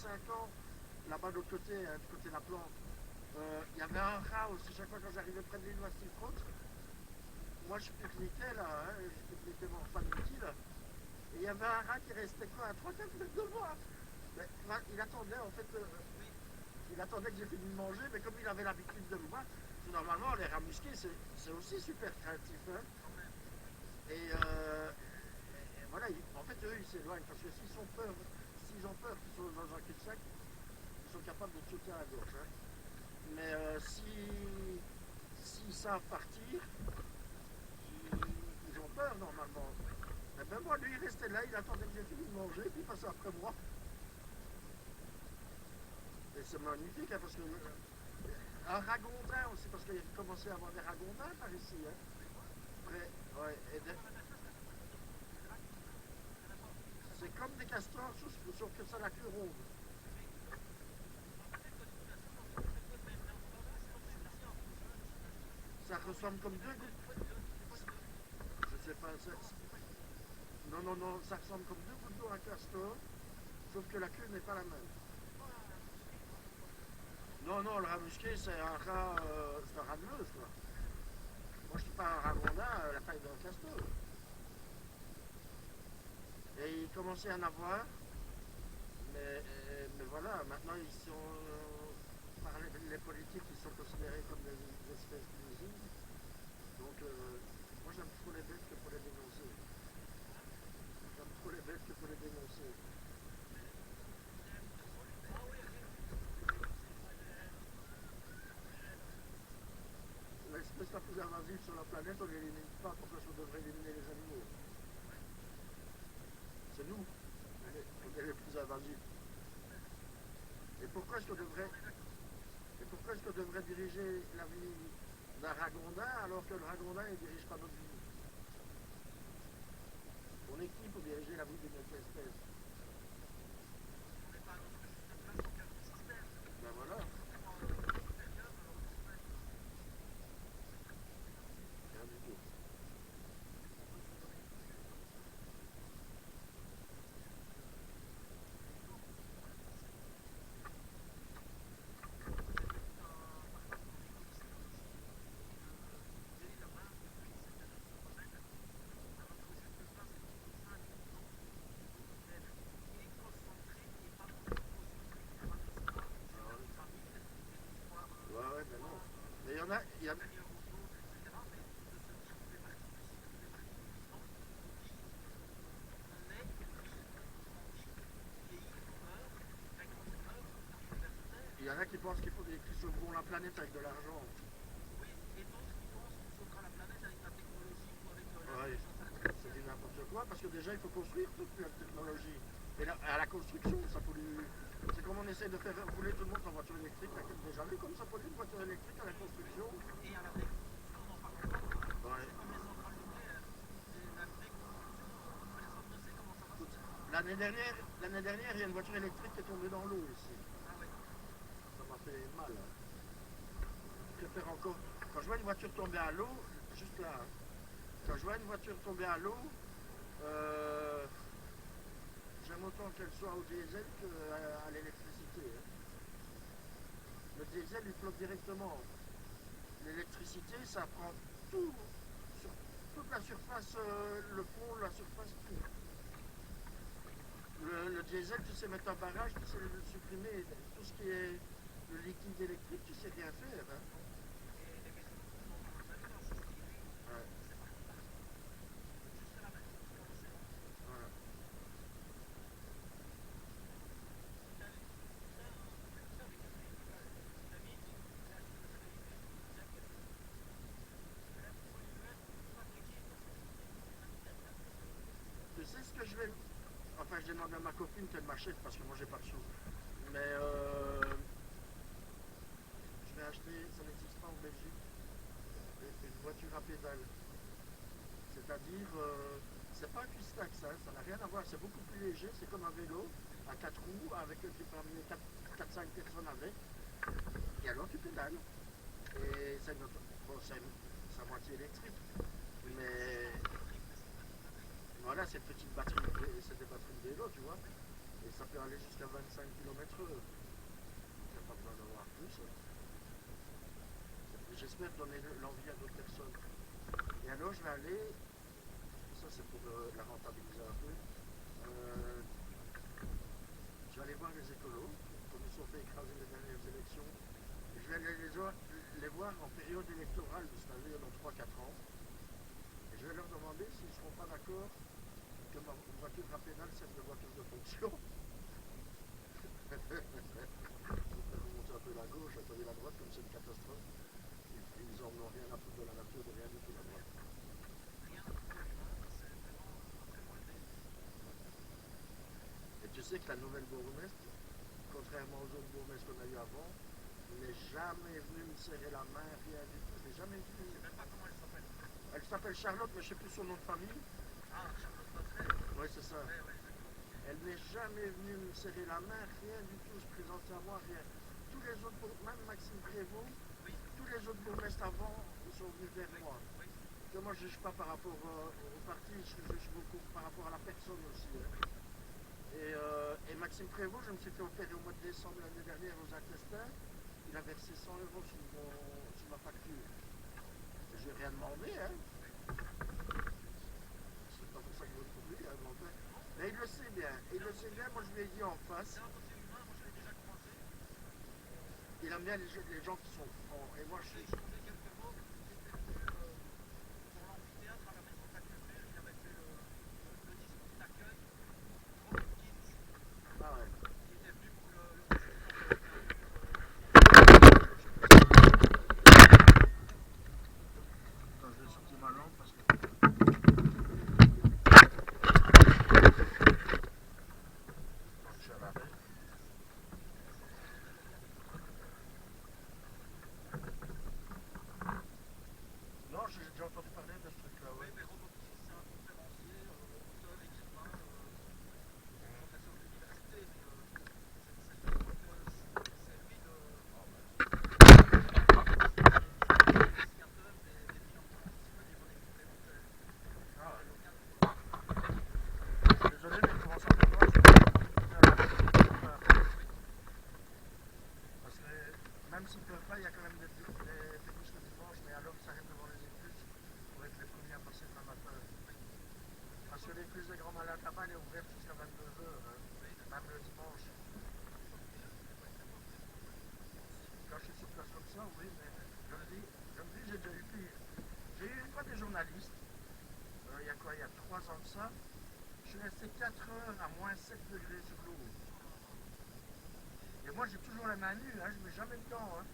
5 ans, là-bas de l'autre côté, du côté de la plante, il y avait un rat aussi. Chaque fois quand j'arrivais près de l'île Wastilfront, moi je pique-niquais là, hein, je pique-niquais mon famille là. Et il y avait un rat qui restait quoi, à 3-4 mètres de moi. Mais, il attendait en fait, il attendait que j'ai fini de manger, mais comme il avait l'habitude de me voir, normalement les rats musqués c'est aussi super créatif. Hein. Et voilà, en fait eux ils s'éloignent parce que s'ils ont peur qu'ils sont dans un cul-de-sac, ils sont capables de sauter à la gorge. Hein. Mais s'ils savent partir, ils ont peur normalement. Et ben moi, lui, il restait là, il attendait que j'ai fini de manger, puis il passait après moi. Et c'est magnifique, hein, parce que un ragondin aussi, parce qu'il commençait à avoir des ragondins par ici. Hein. Ouais, c'est comme des castors, sauf que ça a la queue ronde. Ça ressemble comme deux gouttes. Je sais pas. Non, non, non, ça ressemble comme deux gouttes d'eau à un castor, sauf que la queue n'est pas la même. Non, non, le rat musqué, c'est un rat, c'est un rat de meuse, quoi. Moi, je dis pas un ragondin, la taille d'un castor. Et il commençait à en avoir, mais voilà, maintenant ils sont, par les politiques, ils sont considérés comme des espèces nuisibles. Donc, moi j'aime trop les bêtes que pour les dénoncer. J'aime trop les bêtes que pour les dénoncer. L'espèce la plus invasive sur la planète, on ne l'élimine pas. Pourquoi on devrait éliminer les animaux? C'est nous, on est les plus invasifs. Et pourquoi est-ce qu'on devrait, et pourquoi est-ce qu'on devrait diriger la vie d'un ragondin alors que le ragondin ne dirige pas notre vie? On est qui pour diriger la vie d'une autre espèce? Ben voilà, rien du tout. Ouais, ben non. Mais il y en a, il y en a qui pensent qu'ils sauveront la planète avec de l'argent. Ouais, c'est du n'importe quoi parce que déjà il faut construire toute la technologie. Et à la construction, ça pollue. C'est comme on essaie de faire rouler tout le monde en voiture électrique. T'as déjà vu comme ça pollue une voiture électrique à la construction? Ouais. L'année dernière, il y a une voiture électrique qui est tombée dans l'eau ici. Ça m'a fait mal. Hein. Je préfère encore. Quand je vois une voiture tomber à l'eau, juste là, quand je vois une voiture tomber à l'eau, euh, j'aime autant qu'elle soit au diesel qu'à l'électricité. Hein. Le diesel, il flotte directement. L'électricité, ça prend tout, sur toute la surface, le fond, la surface, tout. Le diesel, tu sais mettre un barrage, tu sais le supprimer. Tout ce qui est le liquide électrique, tu sais rien faire. Hein. Ouais, voilà. Tu sais ce que je vais. Enfin, je demande à ma copine qu'elle m'achète parce que moi j'ai pas de sous. Mais je vais acheter, ça n'existe pas en Belgique, une voiture à pédales. C'est-à-dire, c'est pas un cuistax, ça n'a rien à voir, c'est beaucoup plus léger, c'est comme un vélo à 4 roues avec tu peux amener 4-5 personnes avec, et alors tu pédales. Et bon, c'est à moitié électrique, mais voilà, c'est une petite batterie, c'est des batteries de vélo, tu vois, et ça peut aller jusqu'à 25 km/h. heures. Il n'y a pas besoin d'avoir plus. Hein. J'espère donner l'envie à d'autres personnes. Et alors, je vais aller, ça c'est pour la rentabiliser un peu, je vais aller voir les écolos, comme ils sont fait écraser les dernières élections. Et je vais aller les voir en période électorale, vous savez, dans 3-4 ans. Et je vais leur demander s'ils ne seront pas d'accord que ma voiture à pédale serve de voiture de fonction. Je vais remonter un peu la gauche, un peu la droite, comme c'est une catastrophe. Ils n'en ont rien à foutre de la nature, de rien du tout la droite. Et tu sais que la nouvelle bourgmestre, contrairement aux autres bourgmestres qu'on a eu avant, n'est jamais venue me serrer la main, rien du tout. Je n'ai jamais vu. Je ne sais même pas comment elle s'appelle. Elle s'appelle Charlotte, mais je ne sais plus son nom de famille. Ah, Charlotte Patret. Oui, c'est ça. Ouais, ouais, elle n'est jamais venue me serrer la main, rien du tout, se présenter à moi, rien. Tous les autres, même Maxime Prévost, oui. Tous les autres bourgmestres avant, ils sont venus vers moi. Oui. Que moi, je ne juge pas par rapport au parti, je juge beaucoup par rapport à la personne aussi. Hein. Et Maxime Prévost, je me suis fait opérer au mois de décembre l'année dernière aux intestins. Il a versé 100 € sur ma facture. Et je n'ai rien demandé, hein. C'est pas pour ça que je vote pour lui, hein, mais il le sait bien. Il le sait bien, moi je lui ai dit en face. Il aime bien les gens qui sont francs. Et moi je suis. Ah ouais. Attends, je vais sortir ma lampe parce que. Je suis à l'arrêt. Non, j'ai déjà entendu parler de ce truc-là. Oui, mais Robotis, c'est un conférencier, auteur, écrivain, professeur d'université, mais c'est lui le instigateur des financements disponibles dans les complémentaires. Ah ouais. Désolé, mais comment ça fait pas? Parce que même s'ils ne peuvent pas, il y a quand même des bus le dimanche, mais alors ça arrive devant les écluses pour être les premiers à passer demain matin. Parce que l'écluse des Grands Malades là-bas, elle est ouverte jusqu'à 22 h, hein, même le dimanche. Quand je suis sur place comme ça, oui, mais je me dis, j'ai déjà eu pire. J'ai eu une fois des journalistes, il y a quoi, il y a 3 ans de ça, je suis resté 4 heures à moins 7 degrés sur l'eau. Et moi j'ai toujours la main nue, hein, je ne mets jamais dedans. Hein.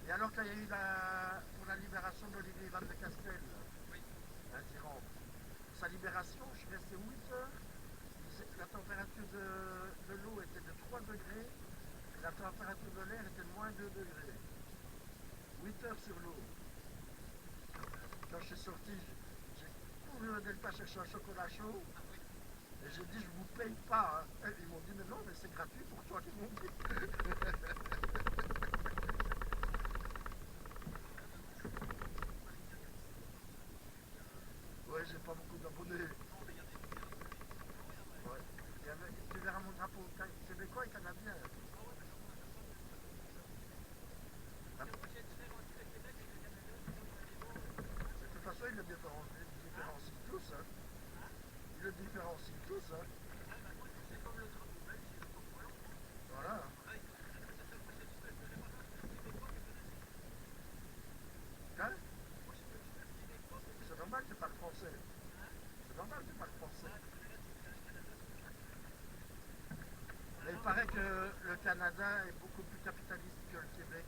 Et alors qu'il y a eu pour la libération d'Olivier Van de Castel, oui, un tyran, sa libération, je suis resté 8 heures, la température de l'eau était de 3 degrés, et la température de l'air était de moins 2 degrés. 8 heures sur l'eau. Quand je suis sorti, j'ai couru au Delta chercher un chocolat chaud, et j'ai dit, je vous paye pas. Hein. Et ils m'ont dit, mais non, mais c'est gratuit pour toi qu'ils m'ont dit. Ouais, j'ai pas beaucoup d'abonnés. Ouais. Tu verras mon drapeau québécois et canadien. De toute façon, ils le différencient tous. Hein. Ils le différencient tous. Hein. C'est comme le drapeau belge et le drapeau wallon. Voilà. Hein? C'est normal que tu parles français. C'est normal que tu parles français. Mais il paraît que le Canada est beaucoup plus capitaliste que le Québec.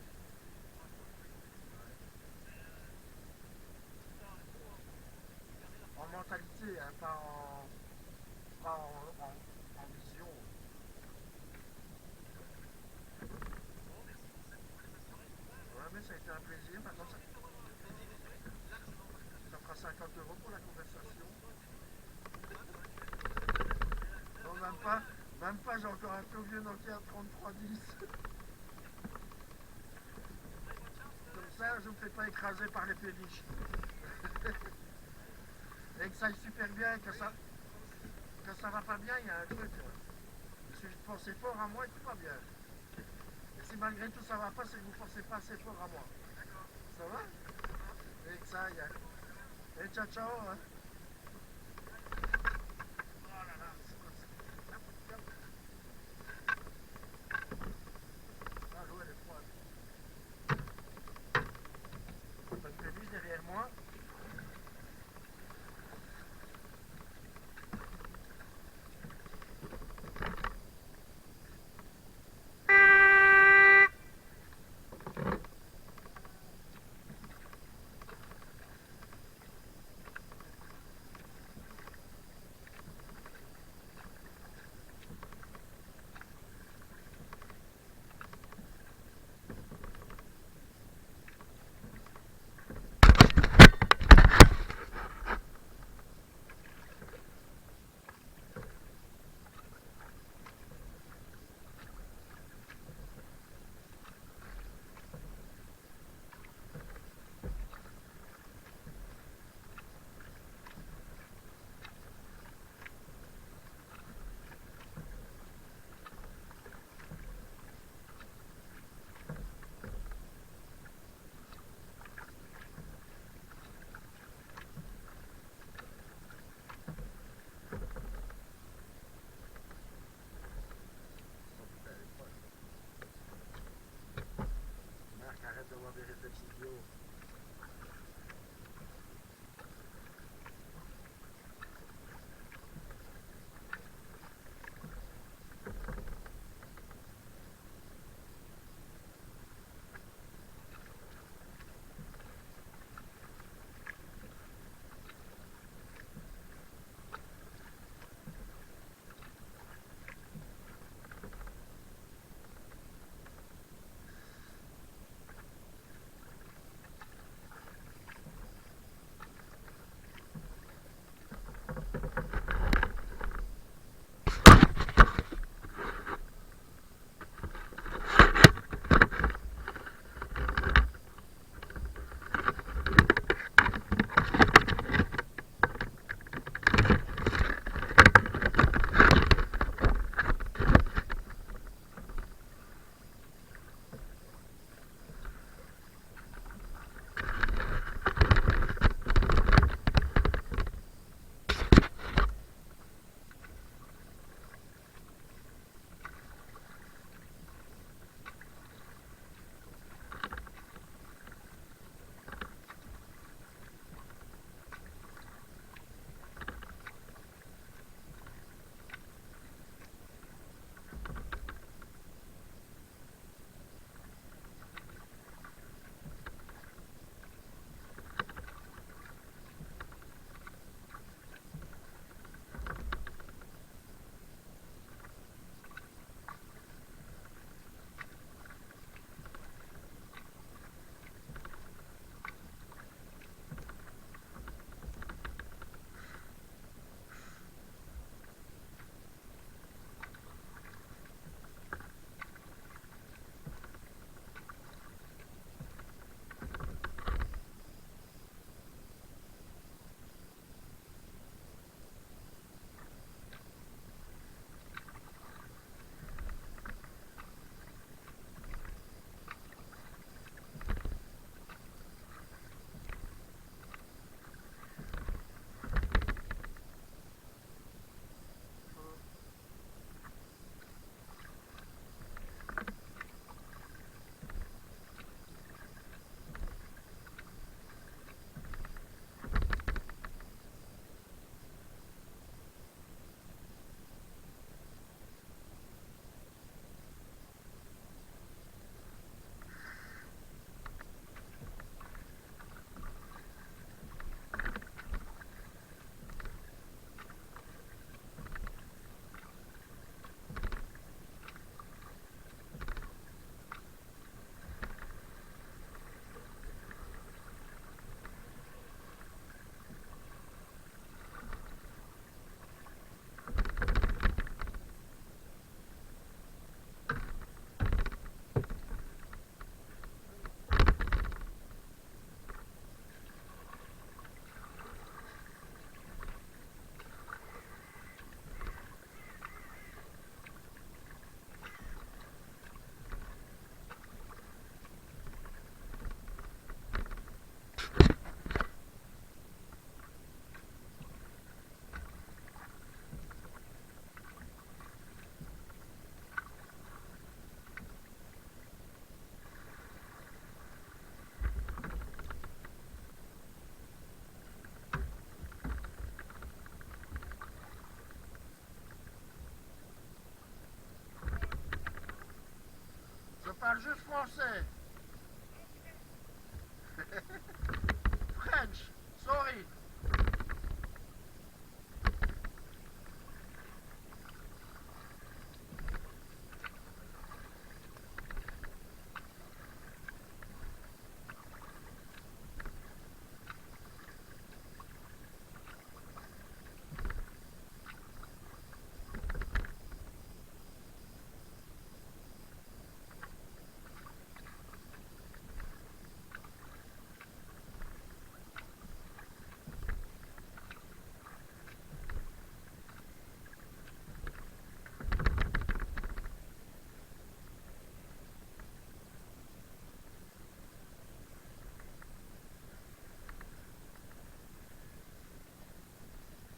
En mentalité, hein, pas en vision. Ouais, mais ça a été un plaisir. Maintenant, ça fera 50 € pour la conversation. Non, même pas, j'ai encore un tout vieux Nokia 3310. Comme ça, je ne me fais pas écraser par les péniches. Et que ça aille super bien, que ça va pas bien, il y a un truc. Il suffit de forcez fort à moi et tout va bien. Et si malgré tout ça va pas, c'est que vous forcez pas assez fort à moi. Ça va? Et que ça aille. Hein. Et ciao ciao. Hein.